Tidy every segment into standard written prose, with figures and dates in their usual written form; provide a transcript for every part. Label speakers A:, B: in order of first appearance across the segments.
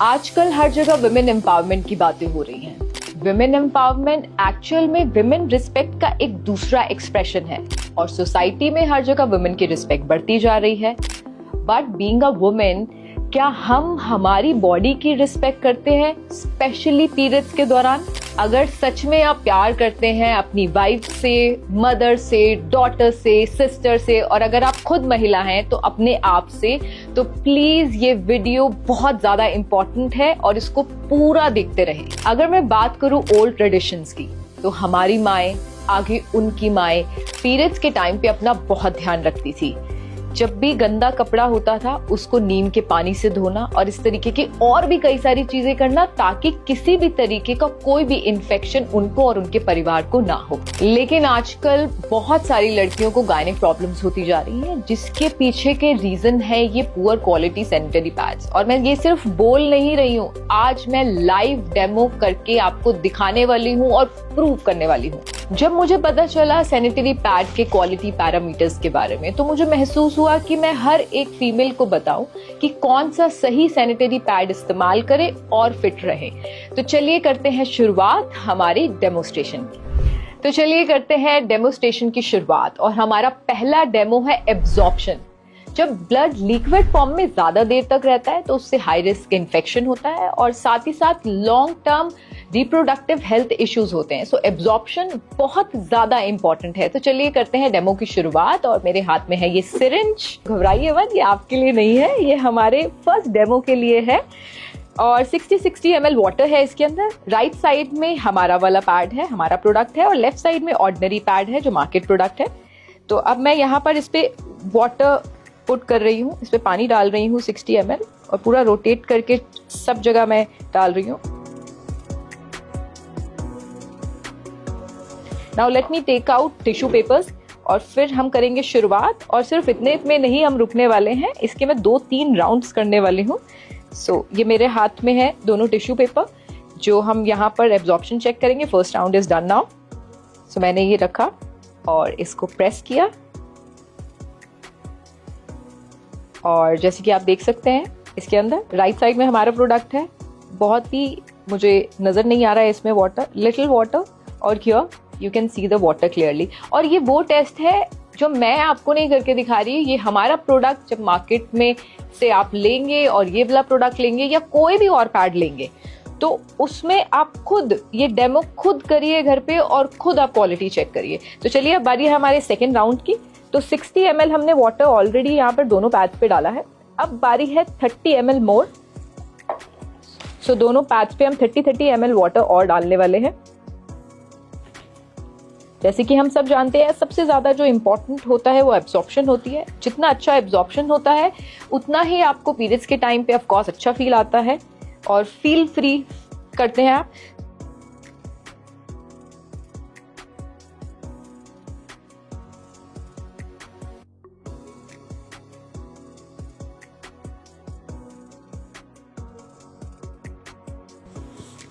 A: आजकल हर जगह women empowerment की बातें हो रही हैं। विमेन एम्पावरमेंट एक्चुअल में विमेन रिस्पेक्ट का एक दूसरा एक्सप्रेशन है और सोसाइटी में हर जगह विमेन की रिस्पेक्ट बढ़ती जा रही है। बट बीइंग अ वुमेन, क्या हम हमारी बॉडी की रिस्पेक्ट करते हैं, स्पेशली पीरियड्स के दौरान? अगर सच में आप प्यार करते हैं अपनी वाइफ से, मदर से, डॉटर से, सिस्टर से, और अगर आप खुद महिला हैं तो अपने आप से, तो प्लीज ये वीडियो बहुत ज्यादा इंपॉर्टेंट है और इसको पूरा देखते रहे। अगर मैं बात करूं ओल्ड ट्रेडिशंस की, तो हमारी माएं, आगे उनकी माएं पीरियड्स के टाइम पे अपना बहुत ध्यान रखती थी। जब भी गंदा कपड़ा होता था उसको नीम के पानी से धोना और इस तरीके की और भी कई सारी चीजें करना, ताकि किसी भी तरीके का कोई भी इन्फेक्शन उनको और उनके परिवार को ना हो। लेकिन आजकल बहुत सारी लड़कियों को गायनिक प्रॉब्लम्स होती जा रही हैं, जिसके पीछे के रीजन है ये पुअर क्वालिटी सैनिटरी पैड्स। और मैं ये सिर्फ बोल नहीं रही हूँ, आज मैं लाइव डेमो करके आपको दिखाने वाली हूँ और प्रूव करने वाली हूँ। जब मुझे पता चला सैनिटरी पैड के क्वालिटी पैरामीटर्स के बारे में, तो मुझे महसूस हुआ कि मैं हर एक फीमेल को बताऊं कि कौन सा सही सैनिटरी पैड इस्तेमाल करे और फिट रहे। तो चलिए करते हैं शुरुआत हमारी डेमोस्ट्रेशन की। शुरुआत और हमारा पहला डेमो है एब्जॉर्प्शन। जब ब्लड लिक्विड फॉर्म में ज्यादा देर तक रहता है तो उससे हाई रिस्क इन्फेक्शन होता है और साथ ही साथ long term reproductive health issues होते हैं। सो एब्जॉर्प्शन बहुत ज्यादा इंपॉर्टेंट है। तो चलिए करते हैं डेमो की शुरुआत। और मेरे हाथ में है ये सिरिंज। घबराइए मत, ये आपके लिए नहीं है, ये हमारे फर्स्ट डेमो के लिए है। और 60 ml वाटर है इसके अंदर। राइट साइड में हमारा वाला पैड है, हमारा प्रोडक्ट है, और लेफ्ट साइड में ऑर्डिनरी पैड है जो मार्केट प्रोडक्ट है। तो अब मैं यहाँ पर इस पे वाटर पुट कर रही हूँ, इस पे पानी डाल रही हूँ 60 ml, और पूरा रोटेट करके सब जगह मैं डाल रही हूँ। Now let me take out tissue papers और फिर हम करेंगे शुरुआत। और सिर्फ इतने में नहीं हम रुकने वाले हैं, इसके मैं 2-3 राउंड्स करने वाली हूँ। सो ये मेरे हाथ में है दोनों टिश्यू पेपर, जो हम यहाँ पर एब्जॉर्प्शन चेक करेंगे। First round is done now. So मैंने ये रखा और इसको प्रेस किया, और जैसे कि आप देख सकते हैं इसके अंदर राइट साइड में हमारा प्रोडक्ट है। बहुत ही मुझे नजर नहीं आ रहा है इसमें वाटर, लिटिल वाटर, और here you can see the water clearly. और ये वो टेस्ट है जो मैं आपको नहीं करके दिखा रही, ये हमारा प्रोडक्ट जब मार्केट में से आप लेंगे और ये वाला प्रोडक्ट लेंगे या कोई भी और पैड लेंगे, तो उसमें आप खुद ये डेमो खुद करिए घर पे और खुद आप क्वालिटी चेक करिए। तो चलिए अब बारी है हमारे सेकेंड राउंड की। तो 60 ml हमने वाटर ऑलरेडी यहाँ पर दोनों पैड्स पे डाला है। अब बारी है 30 ml मोर। सो दोनों पैड्स पे हम 30 ml वाटर और डालने वाले हैं। जैसे कि हम सब जानते हैं, सबसे ज्यादा जो इम्पोर्टेंट होता है वो एब्जॉर्प्शन होती है। जितना अच्छा एब्जॉर्प्शन होता है उतना ही आपको पीरियड्स के टाइम पे ऑफ कोर्स अच्छा फील आता है और फील फ्री करते हैं आप।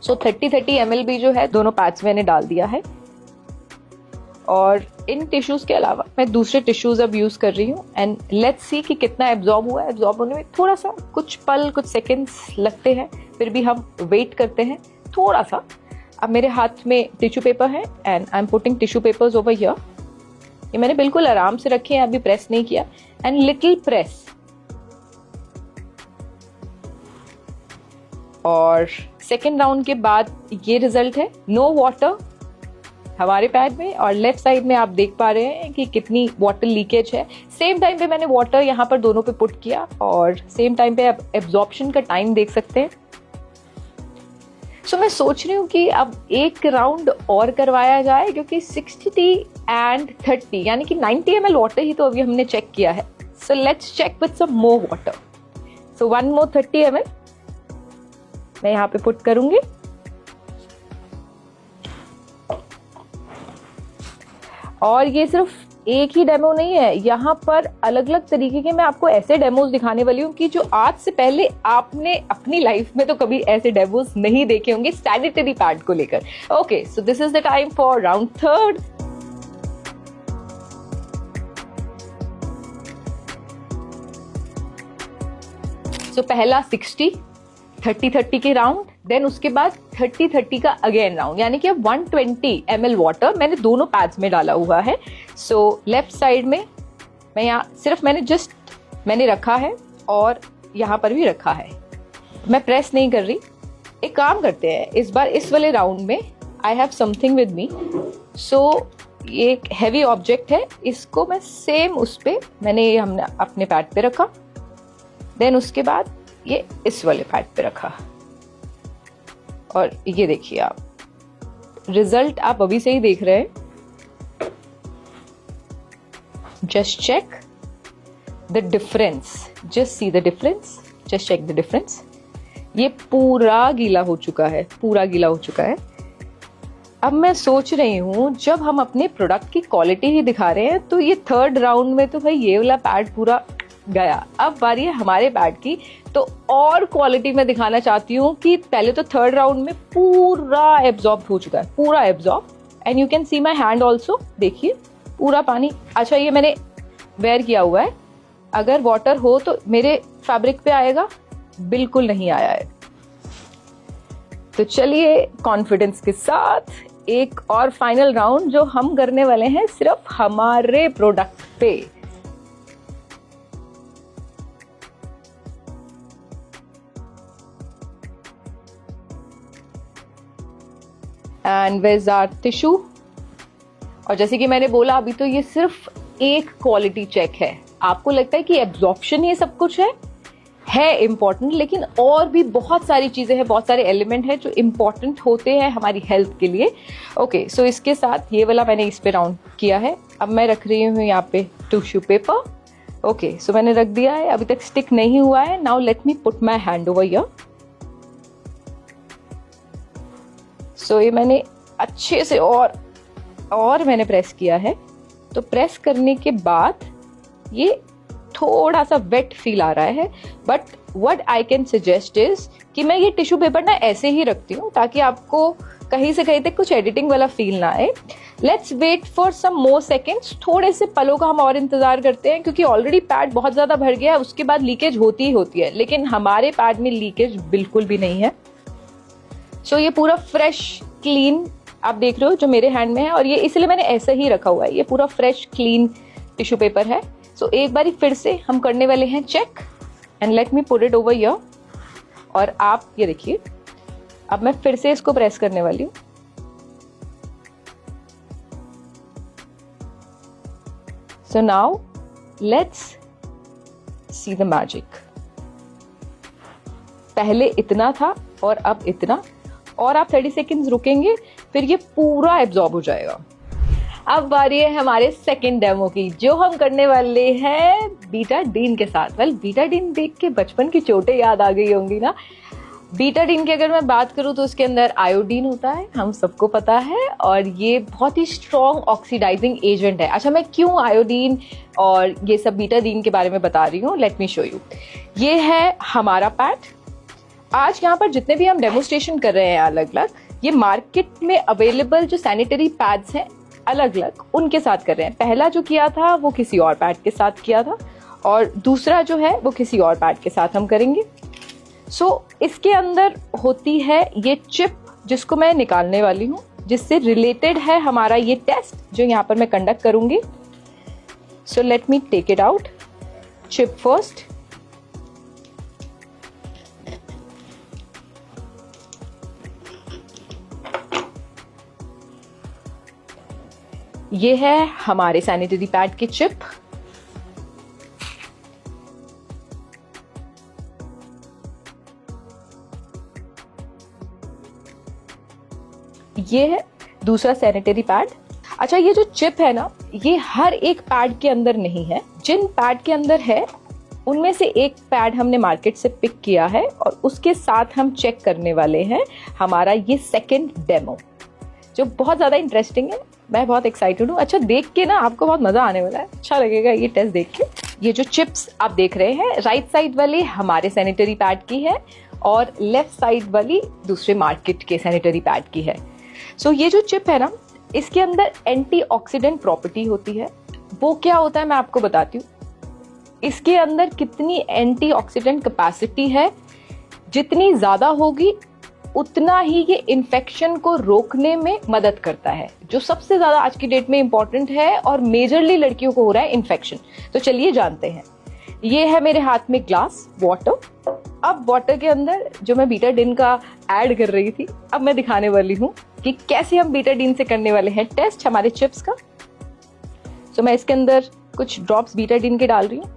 A: सो 30 ml भी जो है दोनों पैड्स मैंने डाल दिया है। और इन टिश्यूज के अलावा मैं दूसरे टिश्यूज अब यूज कर रही हूँ, एंड लेट्स सी कि कितना एब्जॉर्ब हुआ है। एब्जॉर्ब होने में थोड़ा सा कुछ पल, कुछ सेकेंड्स लगते हैं, फिर भी हम वेट करते हैं थोड़ा सा। अब मेरे हाथ में टिश्यू पेपर है and I am putting tissue papers over here. ये मैंने बिल्कुल आराम से रखे हैं, अभी प्रेस नहीं किया, एंड लिटिल प्रेस। और सेकेंड राउंड के बाद ये रिजल्ट है, नो वाटर हमारे पैड में, और लेफ्ट साइड में आप देख पा रहे हैं कि कितनी वाटर लीकेज है। सेम टाइम पे मैंने वाटर यहाँ पर दोनों पे पुट किया, और सेम टाइम पे आप एब्जॉर्प्शन का टाइम देख सकते हैं। सो मैं सोच रही हूँ कि अब एक राउंड और करवाया जाए, क्योंकि 60 and 30 यानी कि 90 ml वाटर ही तो अभी हमने चेक किया है। So let's check with some more water. So 1 more 30 ml मैं यहाँ पे पुट करूंगी। और ये सिर्फ एक ही डेमो नहीं है, यहाँ पर अलग अलग तरीके के मैं आपको ऐसे डेमोज दिखाने वाली हूँ कि जो आज से पहले आपने अपनी लाइफ में तो कभी ऐसे डेमोज नहीं देखे होंगे सैनिटरी पैड को लेकर। Okay, so this is the time for round third. So पहला 60, 30-30 के राउंड, देन उसके बाद 30-30 का अगेन राउंड, यानी कि 120 ml वाटर मैंने दोनों पैड्स में डाला हुआ है। सो लेफ्ट साइड में मैं यहाँ सिर्फ मैंने रखा है और यहाँ पर भी रखा है, मैं प्रेस नहीं कर रही। एक काम करते हैं, इस बार इस वाले राउंड में I have something with me. So ये एक हैवी ऑब्जेक्ट है, इसको मैं सेम उस पे हमने अपने पैड पे रखा, देन उसके बाद ये इस वाले पैड पे रखा, और ये देखिए आप रिजल्ट आप अभी से ही देख रहे हैं। Just check the difference, just see the difference, just check the difference. ये पूरा गीला हो चुका है, पूरा गीला हो चुका है। अब मैं सोच रही हूँ जब हम अपने प्रोडक्ट की क्वालिटी ही दिखा रहे हैं तो ये थर्ड राउंड में तो भाई ये वाला पैड पूरा गया। अब बारी है हमारे पैड की, तो और क्वालिटी में दिखाना चाहती हूँ कि पहले तो थर्ड राउंड में पूरा एब्जॉर्ब हो चुका है, पूरा absorb, and you can see my hand also, देखिए पूरा पानी। अच्छा ये मैंने वेयर किया हुआ है, अगर वाटर हो तो मेरे फैब्रिक पे आएगा, बिल्कुल नहीं आया है। तो चलिए कॉन्फिडेंस के साथ एक और फाइनल राउंड जो हम करने वाले हैं सिर्फ हमारे प्रोडक्ट पे। And where is our tissue. और जैसे कि मैंने बोला अभी तो ये सिर्फ एक क्वालिटी चेक है। आपको लगता है कि एब्जॉर्प्शन ये सब कुछ है इम्पॉर्टेंट, लेकिन और भी बहुत सारी चीजें हैं, बहुत सारे एलिमेंट हैं जो इम्पॉर्टेंट होते हैं हमारी हेल्थ के लिए। ओके, सो इसके साथ ये वाला मैंने इस पे राउंड किया है। अब मैं रख रही हूँ यहाँ पे टिश्यू पेपर। ओके, सो मैंने रख दिया है, अभी तक स्टिक नहीं हुआ है। Now let me put my hand over here. So ये मैंने अच्छे से और मैंने प्रेस किया है। तो प्रेस करने के बाद ये थोड़ा सा वेट फील आ रहा है, but what I can suggest is कि मैं ये टिश्यू पेपर ना ऐसे ही रखती हूँ ताकि आपको कहीं से कहीं तक कुछ एडिटिंग वाला फील ना आए। Let's wait for some more seconds, थोड़े से पलों का हम और इंतजार करते हैं, क्योंकि ऑलरेडी पैड बहुत ज्यादा भर गया है, उसके बाद लीकेज होती ही होती है, लेकिन हमारे पैड में लीकेज बिल्कुल भी नहीं है। सो ये पूरा फ्रेश क्लीन आप देख रहे हो जो मेरे हैंड में है, और ये इसलिए मैंने ऐसे ही रखा हुआ है। ये पूरा फ्रेश क्लीन टिश्यू पेपर है। सो एक बारी फिर से हम करने वाले हैं check, and let me put it over here. और आप ये देखिए, अब मैं फिर से इसको प्रेस करने वाली हूं। So now let's see the magic. पहले इतना था और अब इतना, और आप 30 सेकेंड्स रुकेंगे, फिर ये पूरा एब्जॉर्ब हो जाएगा। अब बारी है हमारे सेकंड डेमो की, जो हम करने वाले हैं बीटाडीन के साथ। वेल, बीटाडीन देख के बचपन की चोटें याद आ गई होंगी ना। बीटाडीन की अगर मैं बात करूं तो उसके अंदर आयोडीन होता है, हम सबको पता है, और ये बहुत ही स्ट्रॉन्ग ऑक्सीडाइजिंग एजेंट है। अच्छा, मैं क्यों आयोडीन और ये सब बीटाडीन के बारे में बता रही हूँ, लेट मी शो यू। ये है हमारा पैड। आज यहाँ पर जितने भी हम डेमोस्ट्रेशन कर रहे हैं अलग अलग, ये मार्केट में अवेलेबल जो सैनिटरी पैड्स हैं अलग अलग, उनके साथ कर रहे हैं। पहला जो किया था वो किसी और पैड के साथ किया था, और दूसरा जो है वो किसी और पैड के साथ हम करेंगे। सो इसके अंदर होती है ये चिप, जिसको मैं निकालने वाली हूँ, जिससे रिलेटेड है हमारा ये टेस्ट जो यहाँ पर मैं कंडक्ट करूंगी। So let me take it out. Chip first. ये है हमारे सैनिटरी पैड की चिप। ये है दूसरा सैनिटरी पैड। अच्छा, ये जो चिप है ना, ये हर एक पैड के अंदर नहीं है। जिन पैड के अंदर है उनमें से एक पैड हमने मार्केट से पिक किया है, और उसके साथ हम चेक करने वाले हैं हमारा ये सेकंड डेमो, जो बहुत ज्यादा इंटरेस्टिंग है। मैं बहुत एक्साइटेड हूँ। अच्छा, देख के ना आपको बहुत मजा आने वाला है, अच्छा लगेगा ये टेस्ट देख के। ये जो चिप्स आप देख रहे हैं, राइट साइड वाली हमारे सैनिटरी पैड की है, और लेफ्ट साइड वाली दूसरे मार्केट के सैनिटरी पैड की है। सो ये जो चिप है ना, इसके अंदर एंटीऑक्सीडेंट प्रॉपर्टी होती है। वो क्या होता है मैं आपको बताती हूँ। इसके अंदर कितनी एंटीऑक्सीडेंट कैपेसिटी है जितनी ज्यादा होगी उतना ही ये इन्फेक्शन को रोकने में मदद करता है, जो सबसे ज्यादा आज की डेट में इंपॉर्टेंट है और मेजरली लड़कियों को हो रहा है इन्फेक्शन। तो चलिए जानते हैं। ये है मेरे हाथ में ग्लास वाटर। अब वाटर के अंदर जो मैं बीटाडीन का ऐड कर रही थी, अब मैं दिखाने वाली हूँ कि कैसे हम बीटाडीन से करने वाले हैं टेस्ट हमारे चिप्स का। तो मैं इसके अंदर कुछ ड्रॉप्स बीटाडीन के डाल रही हूँ।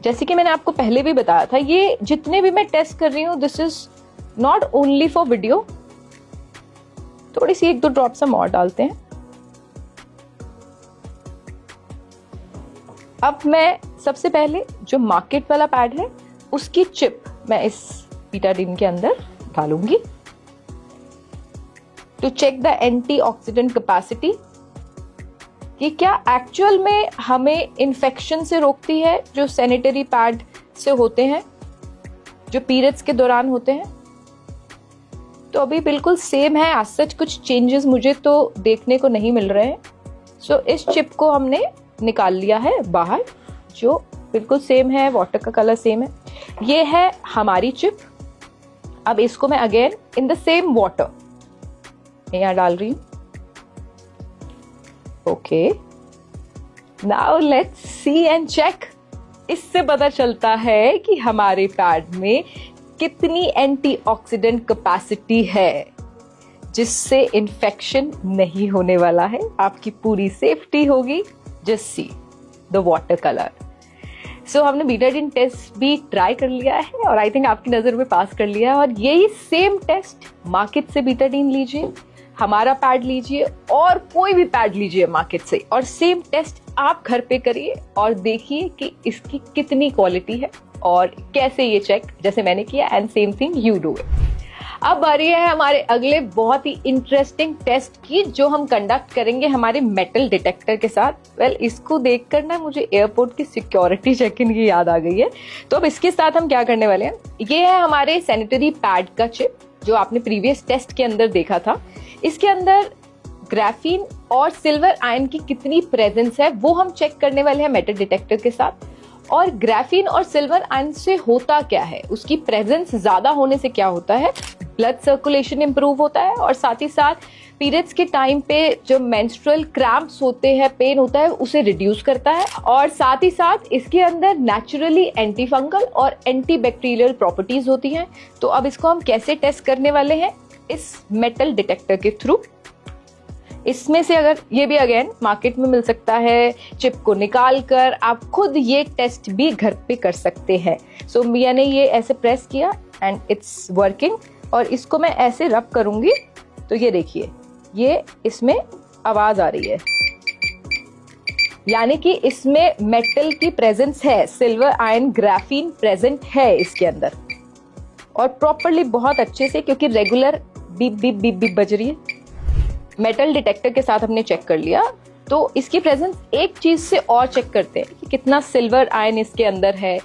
A: जैसे कि मैंने आपको पहले भी बताया था, ये जितने भी मैं टेस्ट कर रही हूँ this is not only for video. थोड़ी सी 1-2 ड्रॉप्स हम और डालते हैं। अब मैं सबसे पहले जो मार्केट वाला पैड है उसकी चिप मैं इस बीटाडीन के अंदर डालूंगी to check the antioxidant capacity, कि क्या एक्चुअल में हमें इन्फेक्शन से रोकती है जो सैनिटरी पैड से होते हैं, जो पीरियड्स के दौरान होते हैं। तो अभी बिल्कुल सेम है, आज सच कुछ चेंजेस मुझे तो देखने को नहीं मिल रहे हैं। सो इस चिप को हमने निकाल लिया है बाहर, जो बिल्कुल सेम है, वाटर का कलर सेम है। ये है हमारी चिप। अब इसको मैं again in the same water यहां डाल रही हूं। Okay, now let's see and check. इससे पता चलता है कि हमारे पैड में कितनी एंटीऑक्सीडेंट कैपेसिटी है, जिससे इन्फेक्शन नहीं होने वाला है, आपकी पूरी सेफ्टी होगी। Just see the water colour. So हमने बीटाडीन टेस्ट भी ट्राई कर लिया है और आई थिंक आपकी नजर में पास कर लिया है। और यही सेम टेस्ट मार्केट से बीटाडीन लीजिए, हमारा पैड लीजिए और कोई भी पैड लीजिए मार्केट से, और सेम टेस्ट आप घर पे करिए और देखिए कि इसकी कितनी क्वालिटी है और कैसे ये चेक जैसे मैंने किया, and same thing you do it. अब बारी है हमारे अगले बहुत ही इंटरेस्टिंग टेस्ट की, जो हम कंडक्ट करेंगे हमारे मेटल डिटेक्टर के साथ। वेल, इसको देखकर ना मुझे एयरपोर्ट की सिक्योरिटी चेक इन की याद आ गई है। तो अब इसके साथ हम क्या करने वाले हैं, ये है हमारे सैनिटरी पैड का चिप जो आपने प्रीवियस टेस्ट के अंदर देखा था। इसके अंदर ग्राफीन और सिल्वर आयन की कितनी प्रेजेंस है वो हम चेक करने वाले हैं मेटल डिटेक्टर के साथ। और ग्राफीन और सिल्वर आयन से होता क्या है, उसकी प्रेजेंस ज्यादा होने से क्या होता है, ब्लड सर्कुलेशन इंप्रूव होता है, और साथ ही साथ पीरियड्स के टाइम पे जो मेंस्ट्रुअल क्रैम्प्स होते हैं, पेन होता है, उसे रिड्यूस करता है। और साथ ही साथ इसके अंदर नेचुरली एंटी फंगल और एंटी बैक्टीरियल प्रॉपर्टीज होती हैं। तो अब इसको हम कैसे टेस्ट करने वाले हैं, इस मेटल डिटेक्टर के थ्रू। इसमें से अगर ये भी अगेन मार्केट में मिल सकता है, चिप को निकाल कर आप खुद ये टेस्ट भी घर पे कर सकते हैं। सो मैंने ये ऐसे प्रेस किया एंड इट्स वर्किंग, और इसको मैं ऐसे रब करूंगी तो ये देखिए, ये इसमें आवाज आ रही है, यानी कि इसमें मेटल की प्रेजेंस है, सिल्वर आयन ग्राफीन प्रेजेंट है इसके अंदर, और प्रॉपरली बहुत अच्छे से, क्योंकि regular beep beep beep beep बज रही है। मेटल डिटेक्टर के साथ हमने चेक कर लिया, तो इसकी प्रेजेंस एक चीज से और चेक करते हैं कि कितना सिल्वर आयन इसके अंदर है,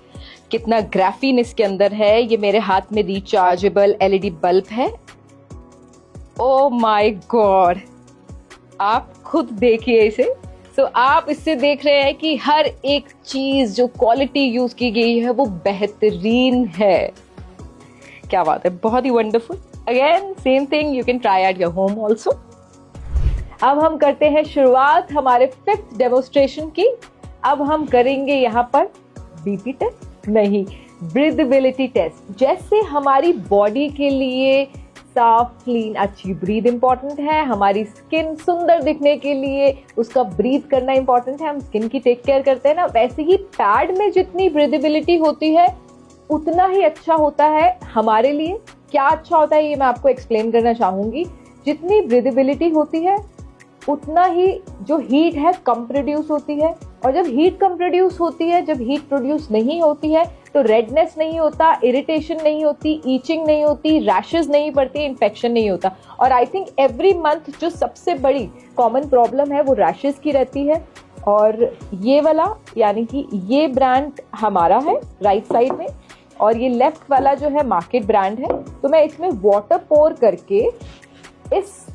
A: कितना ग्राफीन इसके अंदर है। ये मेरे हाथ में रिचार्जेबल एलईडी बल्ब है। ओ माय गॉड, आप खुद देखिए इसे। सो आप इससे देख रहे हैं कि हर एक चीज जो क्वालिटी यूज की गई है वो बेहतरीन है। क्या बात है, बहुत ही wonderful. Again same thing you can try at your home also. अब हम करते हैं शुरुआत हमारे 5th डेमोस्ट्रेशन की। अब हम करेंगे यहाँ पर बीपी टेस्ट नहीं, ब्रीदेबिलिटी टेस्ट। जैसे हमारी बॉडी के लिए साफ क्लीन अच्छी ब्रीथ इंपॉर्टेंट है, हमारी स्किन सुंदर दिखने के लिए उसका ब्रीथ करना इंपॉर्टेंट है, हम स्किन की टेक केयर करते हैं ना, वैसे ही पैड में जितनी ब्रीदेबिलिटी होती है उतना ही अच्छा होता है हमारे लिए। क्या अच्छा होता है ये मैं आपको एक्सप्लेन करना चाहूंगी। जितनी ब्रीदेबिलिटी होती है उतना ही जो हीट है कम प्रोड्यूस होती है, और जब हीट कम प्रोड्यूस होती है, जब हीट प्रोड्यूस नहीं होती है तो रेडनेस नहीं होता, इरिटेशन नहीं होती, ईचिंग नहीं होती, रैशेस नहीं पड़ती, इन्फेक्शन नहीं होता। और आई थिंक एवरी मंथ जो सबसे बड़ी कॉमन प्रॉब्लम है वो रैशेस की रहती है। और ये वाला यानी कि ये ब्रांड हमारा है राइट साइड में, और ये लेफ्ट वाला जो है मार्केट ब्रांड है। तो मैं इसमें वाटर पोर करके इस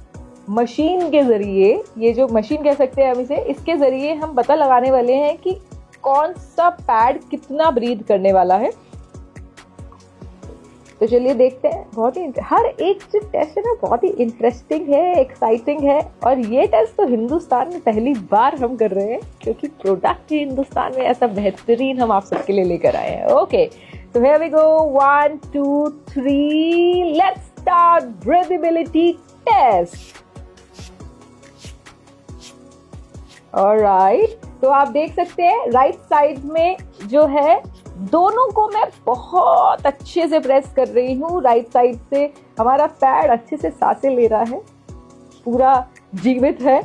A: मशीन के जरिए, ये जो मशीन कह सकते हैं हम इसे, इसके जरिए हम पता लगाने वाले हैं कि कौन सा पैड कितना ब्रीथ करने वाला है। तो चलिए देखते हैं। बहुत ही हर एक जो टेस्ट है ना बहुत ही इंटरेस्टिंग है, एक्साइटिंग है, और ये टेस्ट तो हिंदुस्तान में पहली बार हम कर रहे हैं क्योंकि प्रोडक्ट ही हिंदुस्तान में ऐसा बेहतरीन हम आप सबके लिए लेकर आए हैं। ओके, तो here we go, 1 2 3, let's start breathability test. Alright, तो आप देख सकते हैं राइट साइड में जो है दोनों को मैं बहुत अच्छे से प्रेस कर रही हूँ। राइट साइड से हमारा पैड अच्छे से सांसें ले रहा है, पूरा जीवित है,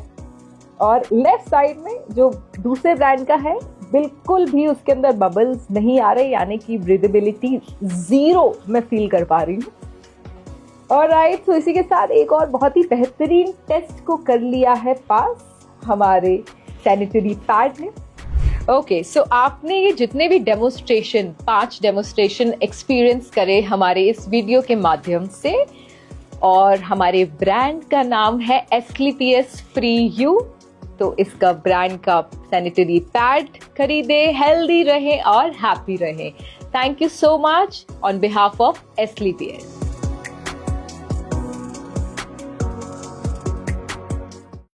A: और लेफ्ट साइड में जो दूसरे ब्रांड का है बिल्कुल भी उसके अंदर बबल्स नहीं आ रहे, यानी कि ब्रीदेबिलिटी 0 मैं फील कर पा रही हूँ। ऑलराइट, तो इसी के साथ एक और बहुत ही बेहतरीन टेस्ट को कर लिया है पास हमारे सैनिटरी पैड ने। ओके, सो आपने ये जितने भी डेमोस्ट्रेशन 5 डेमोस्ट्रेशन एक्सपीरियंस करे हमारे इस वीडियो के माध्यम से, और हमारे ब्रांड का नाम है एस्क्लेपियस फ्री यू, तो इसका ब्रांड का सैनिटरी पैड खरीदे, हेल्दी रहें और हैप्पी रहें। Thank you so much on behalf of Asclepius.